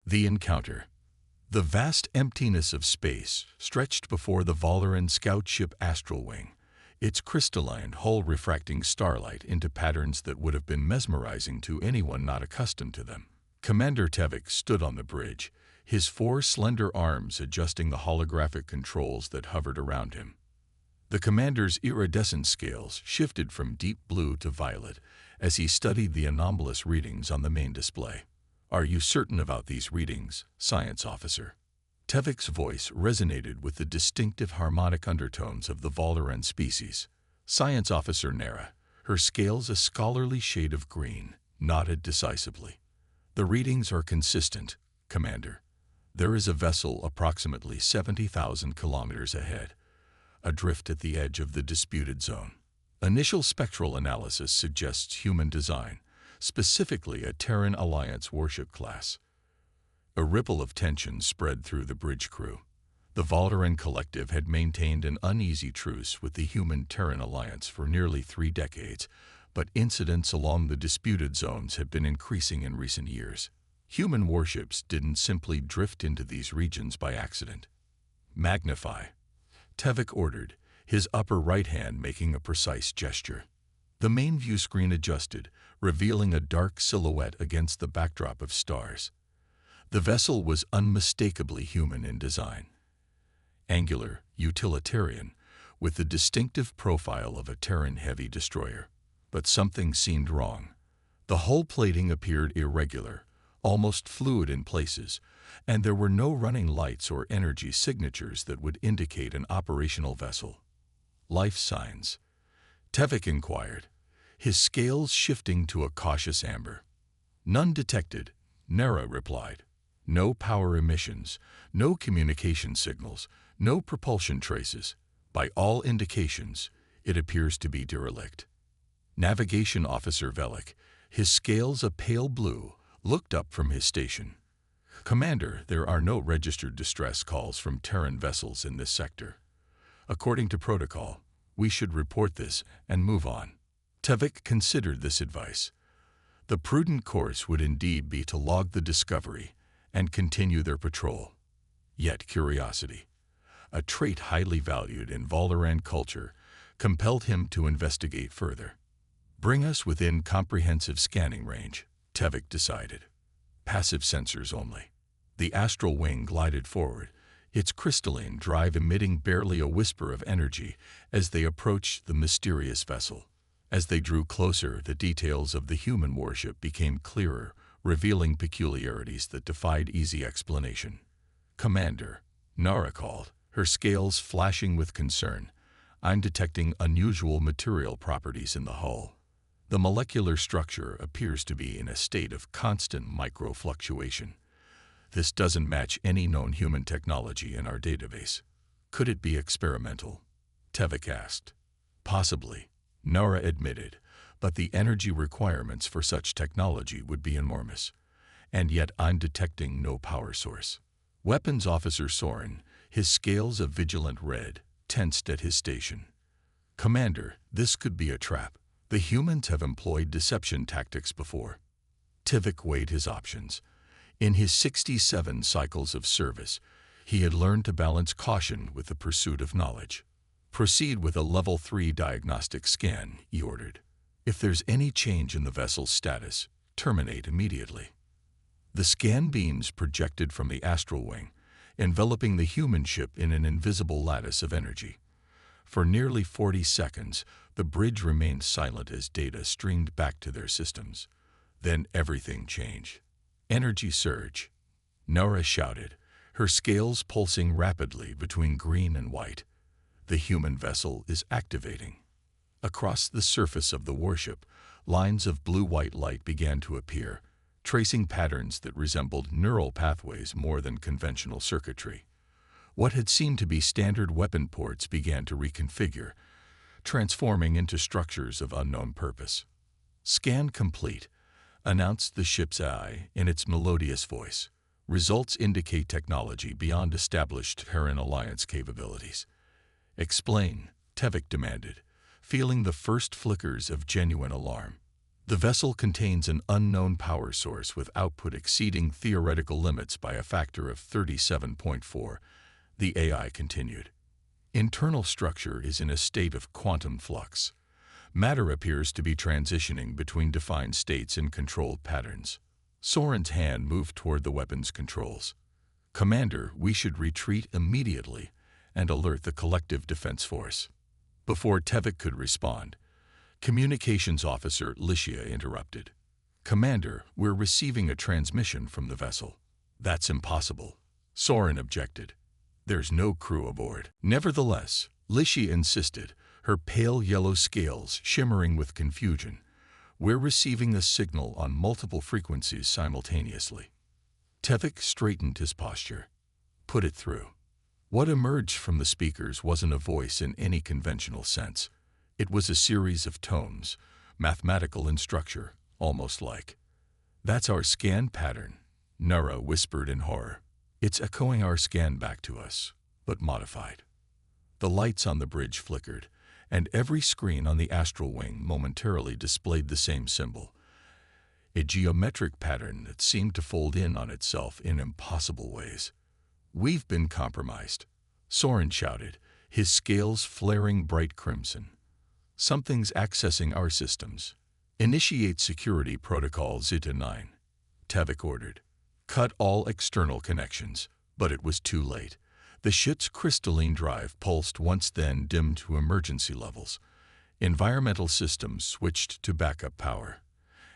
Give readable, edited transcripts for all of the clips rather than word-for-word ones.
The encounter. The vast emptiness of space stretched before the Valeran scout ship Astral Wing, its crystalline hull refracting starlight into patterns that would have been mesmerizing to anyone not accustomed to them. Commander Tevik stood on the bridge, his four slender arms adjusting the holographic controls that hovered around him. The commander's iridescent scales shifted from deep blue to violet as he studied the anomalous readings on the main display. "Are you certain about these readings, Science Officer?" Tevik's voice resonated with the distinctive harmonic undertones of the Valeran species. Science Officer Nara, her scales a scholarly shade of green, nodded decisively. "The readings are consistent, Commander. There is a vessel approximately 70,000 kilometers ahead, adrift at the edge of the disputed zone. Initial spectral analysis suggests human design, specifically a Terran Alliance warship class." A ripple of tension spread through the bridge crew. The Valeran collective had maintained an uneasy truce with the human Terran Alliance for nearly 3 decades, but incidents along the disputed zones have been increasing in recent years. Human warships didn't simply drift into these regions by accident. "Magnify," Tevik ordered, his upper right hand making a precise gesture. The main view screen adjusted, revealing a dark silhouette against the backdrop of stars. The vessel was unmistakably human in design. Angular, utilitarian, with the distinctive profile of a Terran heavy destroyer. But something seemed wrong. The hull plating appeared irregular, almost fluid in places, and there were no running lights or energy signatures that would indicate an operational vessel. "Life signs?" Tevik inquired, his scales shifting to a cautious amber. "None detected," Nara replied. "No power emissions, no communication signals, no propulsion traces. By all indications, it appears to be derelict." Navigation Officer Velik, his scales a pale blue, looked up from his station. "Commander, there are no registered distress calls from Terran vessels in this sector. According to protocol, we should report this and move on." Tevik considered this advice. The prudent course would indeed be to log the discovery and continue their patrol. Yet curiosity, a trait highly valued in Valeran culture, compelled him to investigate further. "Bring us within comprehensive scanning range," Tevik decided. "Passive sensors only." The Astral Wing glided forward, its crystalline drive emitting barely a whisper of energy as they approached the mysterious vessel. As they drew closer, the details of the human warship became clearer, revealing peculiarities that defied easy explanation. "Commander," Nara called, her scales flashing with concern, "I'm detecting unusual material properties in the hull. The molecular structure appears to be in a state of constant microfluctuation. This doesn't match any known human technology in our database." "Could it be experimental?" Tevik asked. "Possibly," Nara admitted, "but the energy requirements for such technology would be enormous. And yet I'm detecting no power source." Weapons Officer Soren, his scales a vigilant red, tensed at his station. "Commander, this could be a trap. The humans have employed deception tactics before." Tevik weighed his options. In his 67 cycles of service, he had learned to balance caution with the pursuit of knowledge. "Proceed with a Level 3 diagnostic scan," he ordered. "If there's any change in the vessel's status, terminate immediately." The scan beams projected from the Astral Wing, enveloping the human ship in an invisible lattice of energy. For nearly 40 seconds, the bridge remained silent as data streamed back to their systems. Then everything changed. "Energy surge," Nara shouted, her scales pulsing rapidly between green and white. "The human vessel is activating." Across the surface of the warship, lines of blue-white light began to appear, tracing patterns that resembled neural pathways more than conventional circuitry. What had seemed to be standard weapon ports began to reconfigure, transforming into structures of unknown purpose. "Scan complete," announced the ship's AI in its melodious voice. "Results indicate technology beyond established Terran Alliance capabilities." "Explain," Tevik demanded, feeling the first flickers of genuine alarm. The vessel contains an unknown power source with output exceeding theoretical limits by a factor of 37.4, the AI continued. Internal structure is in a state of quantum flux. Matter appears to be transitioning between defined states in controlled patterns. Soren's hand moved toward the weapon's controls. Commander, we should retreat immediately and alert the collective defense force. Before Tevik could respond, Communications Officer Licia interrupted. Commander, we're receiving a transmission from the vessel. That's impossible. Soren objected. There's no crew aboard. Nevertheless, Licia insisted, her pale yellow scales shimmering with confusion. We're receiving a signal on multiple frequencies simultaneously. Tevik straightened his posture. Put it through. What emerged from the speakers wasn't a voice in any conventional sense. It was a series of tones, mathematical in structure, almost like. That's our scan pattern, Nara whispered in horror. It's echoing our scan back to us, but modified. The lights on the bridge flickered, and every screen on the astral wing momentarily displayed the same symbol, a geometric pattern that seemed to fold in on itself in impossible ways. We've been compromised, Soren shouted, his scales flaring bright crimson. Something's accessing our systems. Initiate security protocol Zeta 9, Tevik ordered. Cut all external connections, but it was too late. The ship's crystalline drive pulsed once then dimmed to emergency levels. Environmental systems switched to backup power.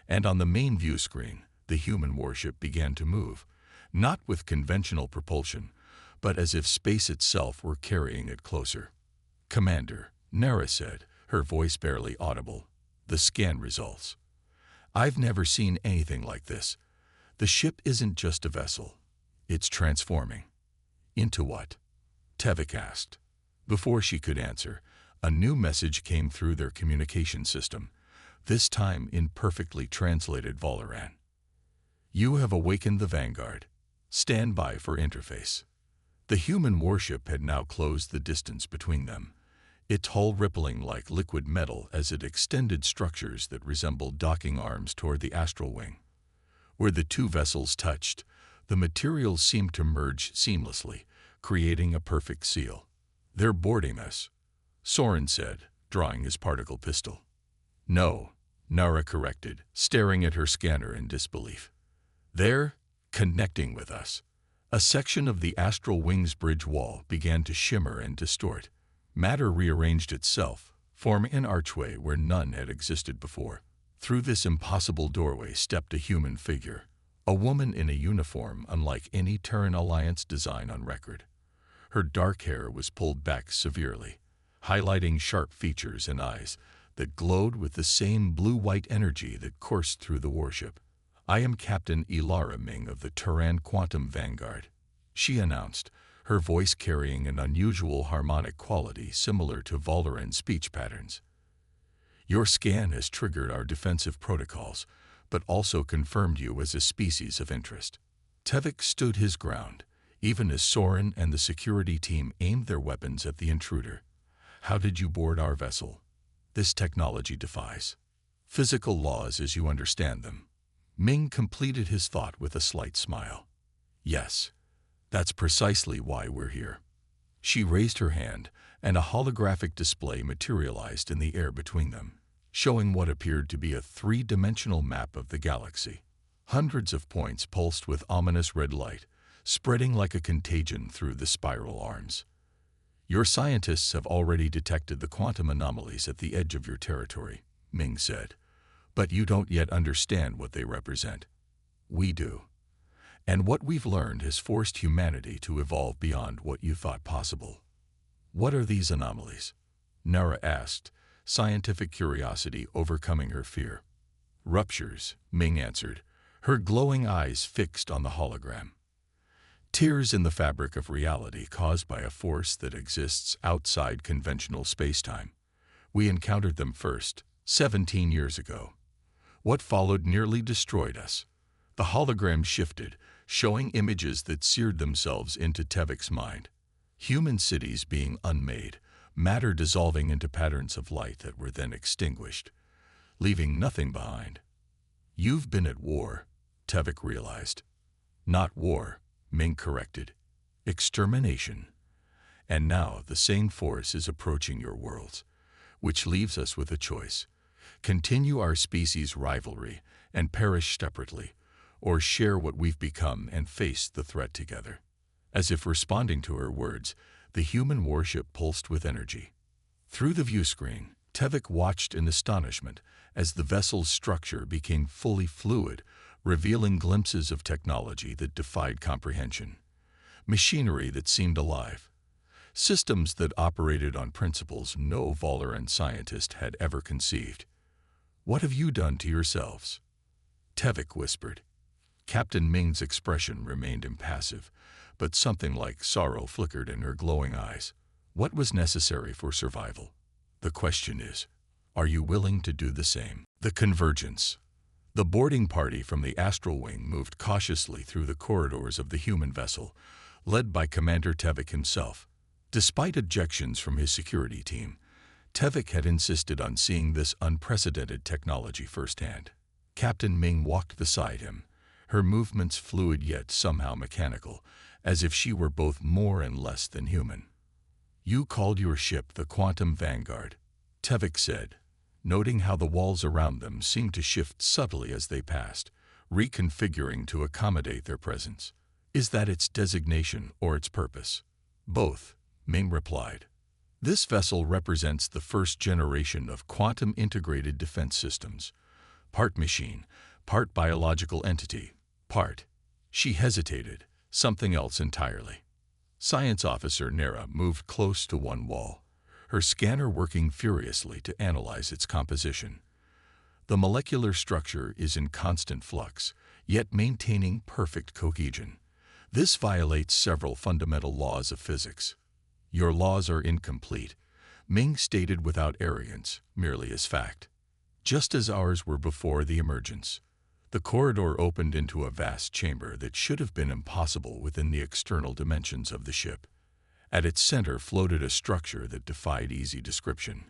And on the main view screen, the human warship began to move, not with conventional propulsion, but as if space itself were carrying it closer. Commander, Nara said, her voice barely audible. The scan results. I've never seen anything like this. The ship isn't just a vessel. It's transforming. Into what? Tevik asked. Before she could answer, a new message came through their communication system, this time in perfectly translated Valoran. You have awakened the Vanguard. Stand by for interface. The human warship had now closed the distance between them, its hull rippling like liquid metal as it extended structures that resembled docking arms toward the astral wing. Where the two vessels touched, the materials seemed to merge seamlessly, creating a perfect seal. They're boarding us, Soren said, drawing his particle pistol. No, Nara corrected, staring at her scanner in disbelief. They're connecting with us. A section of the astral wing's bridge wall began to shimmer and distort. Matter rearranged itself, forming an archway where none had existed before. Through this impossible doorway stepped a human figure, a woman in a uniform unlike any Terran Alliance design on record. Her dark hair was pulled back severely, highlighting sharp features and eyes that glowed with the same blue-white energy that coursed through the warship. I am Captain Ilara Ming of the Terran Quantum Vanguard, she announced, her voice carrying an unusual harmonic quality similar to Valoran speech patterns. Your scan has triggered our defensive protocols, but also confirmed you as a species of interest. Tevik stood his ground, even as Soren and the security team aimed their weapons at the intruder. How did you board our vessel? This technology defies physical laws as you understand them. Ming completed his thought with a slight smile. Yes, that's precisely why we're here. She raised her hand, and a holographic display materialized in the air between them, showing what appeared to be a three-dimensional map of the galaxy. Hundreds of points pulsed with ominous red light, spreading like a contagion through the spiral arms. Your scientists have already detected the quantum anomalies at the edge of your territory, Ming said, but you don't yet understand what they represent. We do. And what we've learned has forced humanity to evolve beyond what you thought possible. What are these anomalies? Nara asked, scientific curiosity overcoming her fear. Ruptures, Ming answered, her glowing eyes fixed on the hologram. Tears in the fabric of reality caused by a force that exists outside conventional spacetime. We encountered them first, 17 years ago. What followed nearly destroyed us. The hologram shifted, showing images that seared themselves into Tevik's mind. Human cities being unmade, matter dissolving into patterns of light that were then extinguished, leaving nothing behind. You've been at war, Tevik realized. Not war, Ming corrected. Extermination. And now the same force is approaching your worlds, which leaves us with a choice. Continue our species' rivalry and perish separately, or share what we've become and face the threat together. As if responding to her words, the human warship pulsed with energy. Through the viewscreen, Tevik watched in astonishment as the vessel's structure became fully fluid, revealing glimpses of technology that defied comprehension. Machinery that seemed alive. Systems that operated on principles no Valoran scientist had ever conceived. What have you done to yourselves? Tevik whispered. Captain Ming's expression remained impassive, but something like sorrow flickered in her glowing eyes. What was necessary for survival? The question is, are you willing to do the same? The convergence. The boarding party from the astral wing moved cautiously through the corridors of the human vessel, led by Commander Tevik himself. Despite objections from his security team, Tevik had insisted on seeing this unprecedented technology firsthand. Captain Ming walked beside him, her movements fluid yet somehow mechanical, as if she were both more and less than human. You called your ship the Quantum Vanguard, Tevik said, noting how the walls around them seemed to shift subtly as they passed, reconfiguring to accommodate their presence. Is that its designation or its purpose? Both, Ming replied. This vessel represents the first generation of quantum-integrated defense systems. Part machine, part biological entity, part. She hesitated, something else entirely. Science Officer Nera moved close to one wall, her scanner working furiously to analyze its composition. The molecular structure is in constant flux, yet maintaining perfect cohesion. This violates several fundamental laws of physics. Your laws are incomplete, Ming stated without arrogance, merely as fact. Just as ours were before the emergence. The corridor opened into a vast chamber that should have been impossible within the external dimensions of the ship. At its center floated a structure that defied easy description.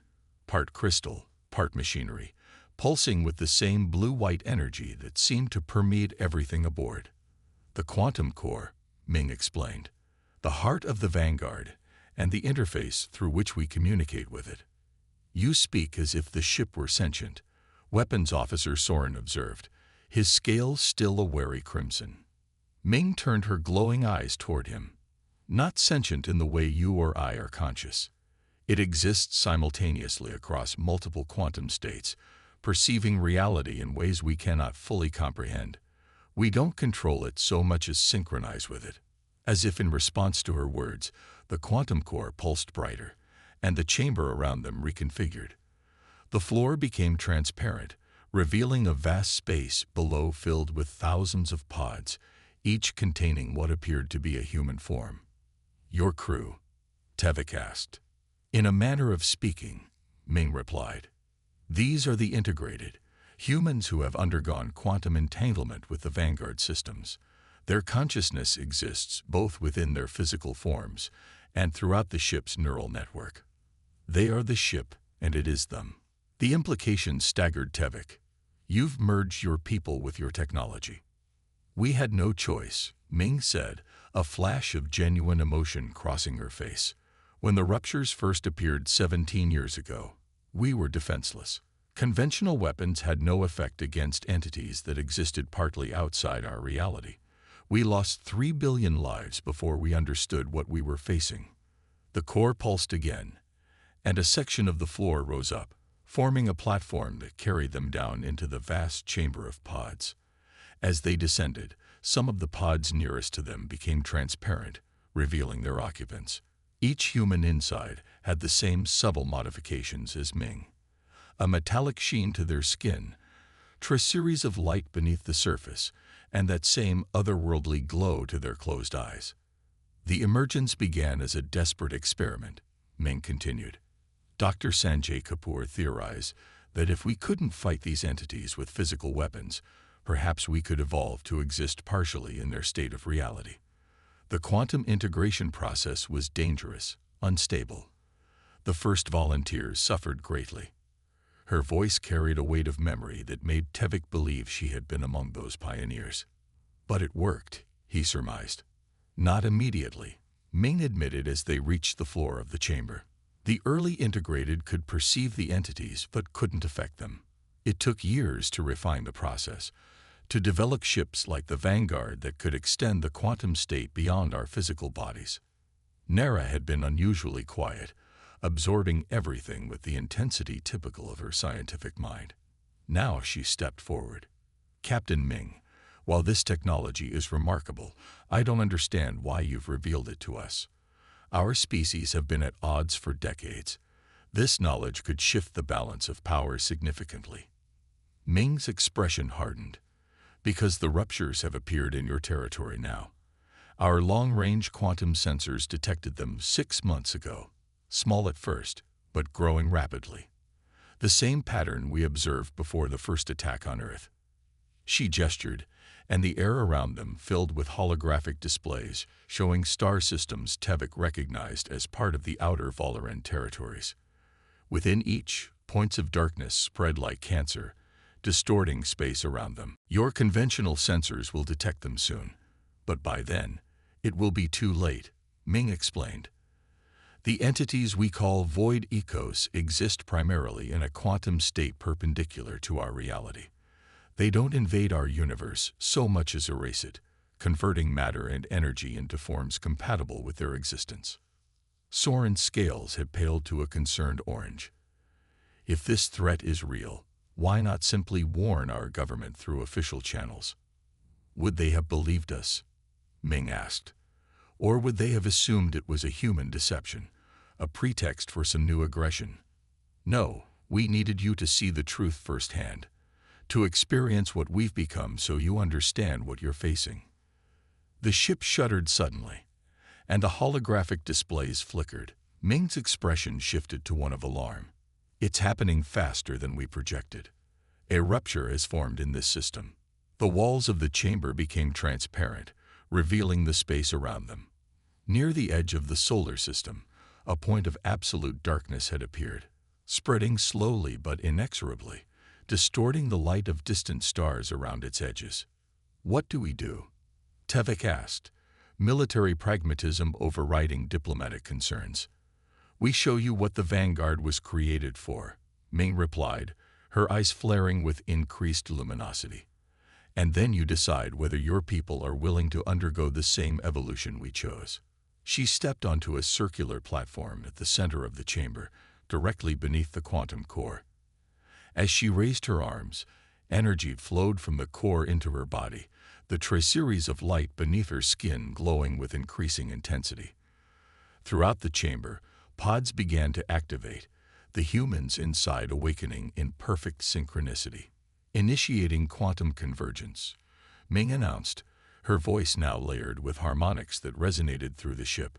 Part crystal, part machinery, pulsing with the same blue-white energy that seemed to permeate everything aboard. The quantum core, Ming explained. The heart of the Vanguard, and the interface through which we communicate with it. You speak as if the ship were sentient, Weapons Officer Soren observed, his scales still a wary crimson. Ming turned her glowing eyes toward him. Not sentient in the way you or I are conscious. It exists simultaneously across multiple quantum states, perceiving reality in ways we cannot fully comprehend. We don't control it so much as synchronize with it. As if in response to her words, the quantum core pulsed brighter, and the chamber around them reconfigured. The floor became transparent, revealing a vast space below filled with thousands of pods, each containing what appeared to be a human form. Your crew? Tevik asked. In a manner of speaking, Ming replied. These are the integrated, humans who have undergone quantum entanglement with the Vanguard systems. Their consciousness exists both within their physical forms and throughout the ship's neural network. They are the ship, and it is them. The implications staggered Tevik. You've merged your people with your technology. We had no choice, Ming said, a flash of genuine emotion crossing her face. When the ruptures first appeared 17 years ago, we were defenseless. Conventional weapons had no effect against entities that existed partly outside our reality. We lost 3 billion lives before we understood what we were facing. The core pulsed again, and a section of the floor rose up, forming a platform that carried them down into the vast chamber of pods. As they descended, some of the pods nearest to them became transparent, revealing their occupants. Each human inside had the same subtle modifications as Ming. A metallic sheen to their skin, a series of light beneath the surface, and that same otherworldly glow to their closed eyes. The emergence began as a desperate experiment, Ming continued. Dr. Sanjay Kapoor theorized that if we couldn't fight these entities with physical weapons, perhaps we could evolve to exist partially in their state of reality. The quantum integration process was dangerous, unstable. The first volunteers suffered greatly. Her voice carried a weight of memory that made Tevik believe she had been among those pioneers. But it worked, he surmised. Not immediately, Ming admitted as they reached the floor of the chamber. The early integrated could perceive the entities but couldn't affect them. It took years to refine the process, to develop ships like the Vanguard that could extend the quantum state beyond our physical bodies. Nara had been unusually quiet, absorbing everything with the intensity typical of her scientific mind. Now she stepped forward. Captain Ming, while this technology is remarkable, I don't understand why you've revealed it to us. Our species have been at odds for decades. This knowledge could shift the balance of power significantly. Ming's expression hardened. Because the ruptures have appeared in your territory now. Our long-range quantum sensors detected them 6 months ago. Small at first, but growing rapidly. The same pattern we observed before the first attack on Earth. She gestured, and the air around them filled with holographic displays showing star systems Tevik recognized as part of the outer Valoran territories. Within each, points of darkness spread like cancer, distorting space around them. Your conventional sensors will detect them soon, but by then, it will be too late, Ming explained. The entities we call void echos exist primarily in a quantum state perpendicular to our reality. They don't invade our universe so much as erase it, converting matter and energy into forms compatible with their existence. Soren's scales had paled to a concerned orange. If this threat is real, why not simply warn our government through official channels? Would they have believed us? Ming asked. Or would they have assumed it was a human deception, a pretext for some new aggression? No, we needed you to see the truth firsthand, to experience what we've become so you understand what you're facing. The ship shuddered suddenly, and the holographic displays flickered. Ming's expression shifted to one of alarm. It's happening faster than we projected. A rupture has formed in this system. The walls of the chamber became transparent, revealing the space around them. Near the edge of the solar system, a point of absolute darkness had appeared, spreading slowly but inexorably, distorting the light of distant stars around its edges. What do we do? Tevik asked, military pragmatism overriding diplomatic concerns. We show you what the Vanguard was created for, Ming replied, her eyes flaring with increased luminosity. And then you decide whether your people are willing to undergo the same evolution we chose. She stepped onto a circular platform at the center of the chamber, directly beneath the quantum core. As she raised her arms, energy flowed from the core into her body, the traceries of light beneath her skin glowing with increasing intensity. Throughout the chamber, pods began to activate, the humans inside awakening in perfect synchronicity. Initiating quantum convergence, Ming announced, her voice now layered with harmonics that resonated through the ship.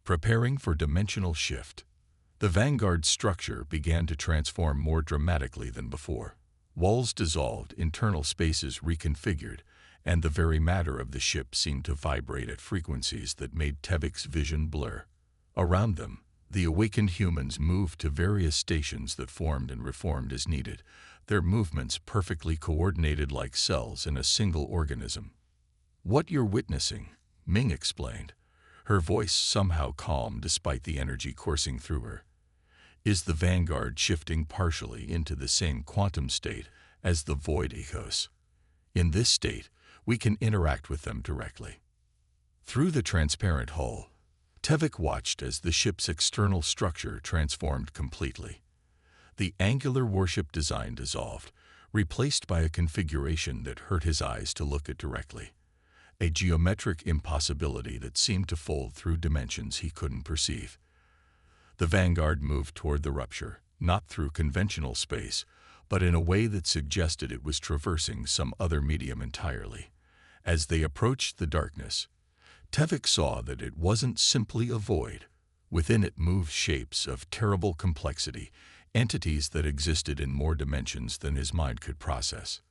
Preparing for dimensional shift. The Vanguard's structure began to transform more dramatically than before. Walls dissolved, internal spaces reconfigured, and the very matter of the ship seemed to vibrate at frequencies that made Tevik's vision blur. Around them, the awakened humans moved to various stations that formed and reformed as needed, their movements perfectly coordinated like cells in a single organism. What you're witnessing, Ming explained, her voice somehow calm despite the energy coursing through her, is the Vanguard shifting partially into the same quantum state as the void echos. In this state, we can interact with them directly. Through the transparent hull, Tevik watched as the ship's external structure transformed completely. The angular warship design dissolved, replaced by a configuration that hurt his eyes to look at directly. A geometric impossibility that seemed to fold through dimensions he couldn't perceive. The Vanguard moved toward the rupture, not through conventional space, but in a way that suggested it was traversing some other medium entirely. As they approached the darkness, Tevik saw that it wasn't simply a void. Within it moved shapes of terrible complexity, entities that existed in more dimensions than his mind could process.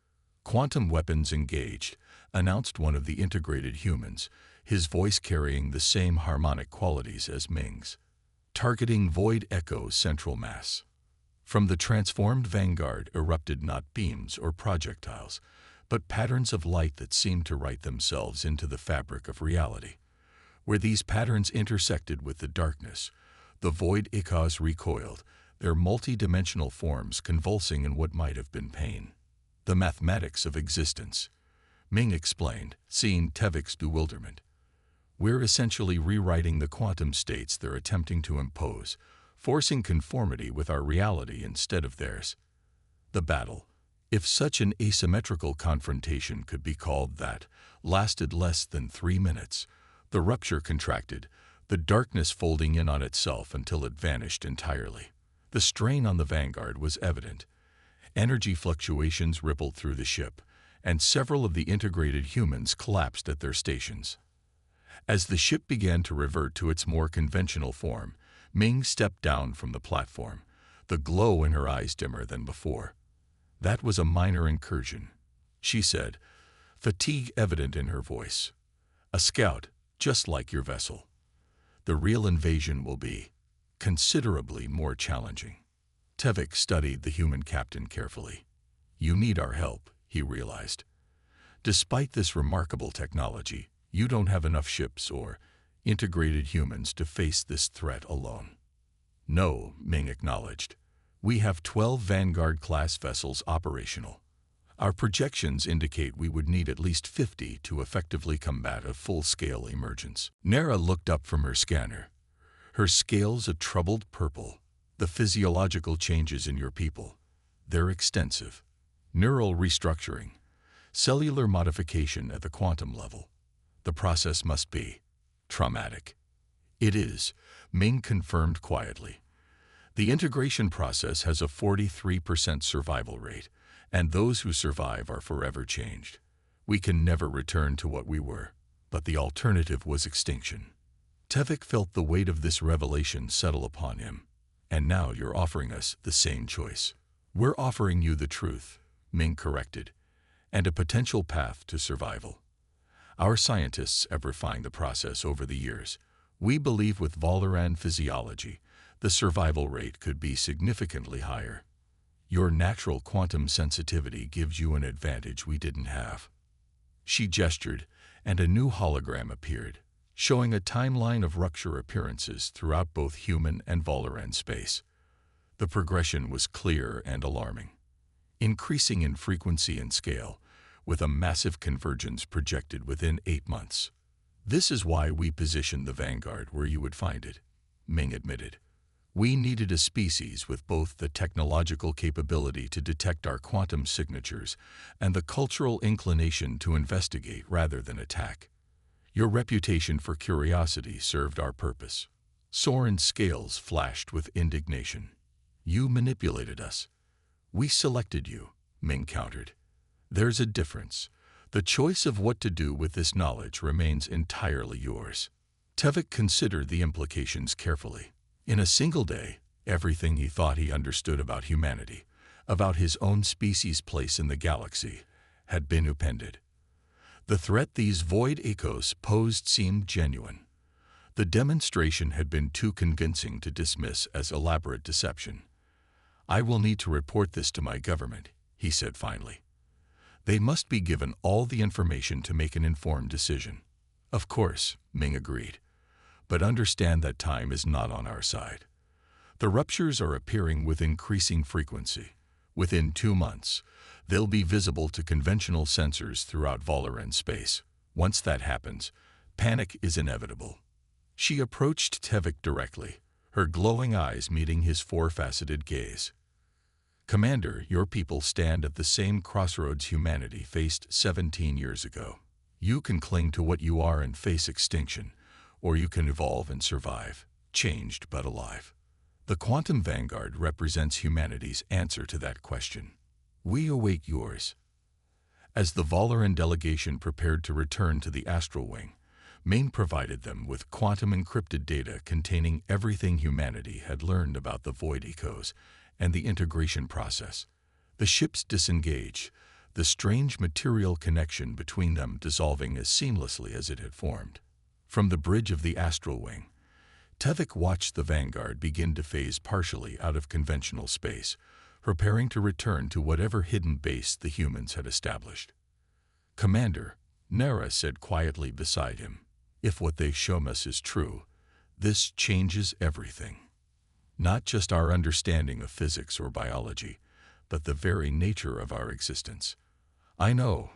Quantum weapons engaged, announced one of the integrated humans, his voice carrying the same harmonic qualities as Ming's. Targeting void echo central mass. From the transformed vanguard erupted not beams or projectiles, but patterns of light that seemed to write themselves into the fabric of reality. Where these patterns intersected with the darkness, the void echoes recoiled, their multi-dimensional forms convulsing in what might have been pain. The mathematics of existence, Ming explained, seeing Tevik's bewilderment. We're essentially rewriting the quantum states they're attempting to impose, forcing conformity with our reality instead of theirs. The battle, if such an asymmetrical confrontation could be called that, lasted less than 3 minutes. The rupture contracted, the darkness folding in on itself until it vanished entirely. The strain on the vanguard was evident. Energy fluctuations rippled through the ship, and several of the integrated humans collapsed at their stations. As the ship began to revert to its more conventional form, Ming stepped down from the platform, the glow in her eyes dimmer than before. "That was a minor incursion," she said, fatigue evident in her voice. "A scout, just like your vessel. The real invasion will be considerably more challenging." Tevik studied the human captain carefully. "You need our help," he realized. "Despite this remarkable technology, you don't have enough ships or integrated humans to face this threat alone." "No," Ming acknowledged. "We have 12 Vanguard-class vessels operational. Our projections indicate we would need at least 50 to effectively combat a full-scale emergence." Nara looked up from her scanner, her scales a troubled purple. "The physiological changes in your people, they're extensive. Neural restructuring, cellular modification at the quantum level. The process must be traumatic." "It is," Ming confirmed quietly. "The integration process has a 43% survival rate, and those who survive are forever changed. We can never return to what we were, but the alternative was extinction." Tevik felt the weight of this revelation settle upon him. "And now you're offering us the same choice." "We're offering you the truth," Ming corrected, "and a potential path to survival. Our scientists have refined the process over the years. We believe with Valoran physiology, the survival rate could be significantly higher. Your natural quantum sensitivity gives you an advantage we didn't have." She gestured, and a new hologram appeared, showing a timeline of rupture appearances throughout both human and Valoran space. The progression was clear and alarming, increasing in frequency and scale, with a massive convergence projected within 8 months. "This is why we positioned the Vanguard where you would find it," Ming admitted. "We needed a species with both the technological capability to detect our quantum signatures and the cultural inclination to investigate rather than attack. Your reputation for curiosity served our purpose." Soren's scales flashed with indignation. "You manipulated us." "We selected you," Ming countered. "There's a difference. The choice of what to do with this knowledge remains entirely yours." Tevik considered the implications carefully. In a single day, everything he thought he understood about humanity, about his own species' place in the galaxy, had been upended. The threat these void echoes posed seemed genuine. The demonstration had been too convincing to dismiss as elaborate deception. "I will need to report this to my government," he said finally. "They must be given all the information to make an informed decision." "Of course," Ming agreed. "But understand that time is not on our side. The ruptures are appearing with increasing frequency. Within 2 months, they'll be visible to conventional sensors throughout Valoran space. Once that happens, panic is inevitable." She approached Tevik directly, her glowing eyes meeting his 4-faceted gaze. "Commander, your people stand at the same crossroads humanity faced 17 years ago. You can cling to what you are and face extinction, or you can evolve and survive, changed but alive. The Quantum Vanguard represents humanity's answer to that question. We await yours." As the Valoran delegation prepared to return to the Astral Wing, Ming provided them with quantum-encrypted data containing everything humanity had learned about the void echoes and the integration process. The ships disengaged, the strange material connection between them dissolving as seamlessly as it had formed. From the bridge of the Astral Wing, Tevik watched the Vanguard begin to phase partially out of conventional space, preparing to return to whatever hidden base the humans had established. "Commander," Nara said quietly beside him, "if what they show us is true, this changes everything. Not just our understanding of physics or biology, but the very nature of our existence." "I know,"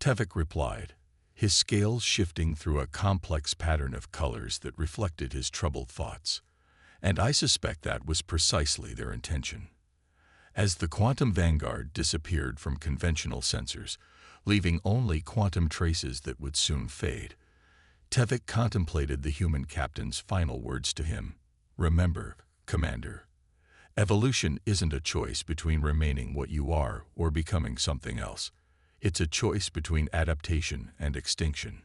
Tevik replied, his scales shifting through a complex pattern of colors that reflected his troubled thoughts. "And I suspect that was precisely their intention." As the quantum vanguard disappeared from conventional sensors, leaving only quantum traces that would soon fade, Tevik contemplated the human captain's final words to him. "Remember, Commander, evolution isn't a choice between remaining what you are or becoming something else. It's a choice between adaptation and extinction.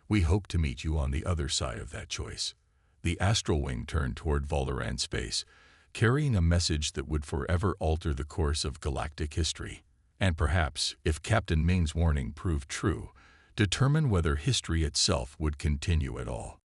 We hope to meet you on the other side of that choice." The astral wing turned toward Valoran space, carrying a message that would forever alter the course of galactic history, and perhaps, if Captain Ming's warning proved true, determine whether history itself would continue at all.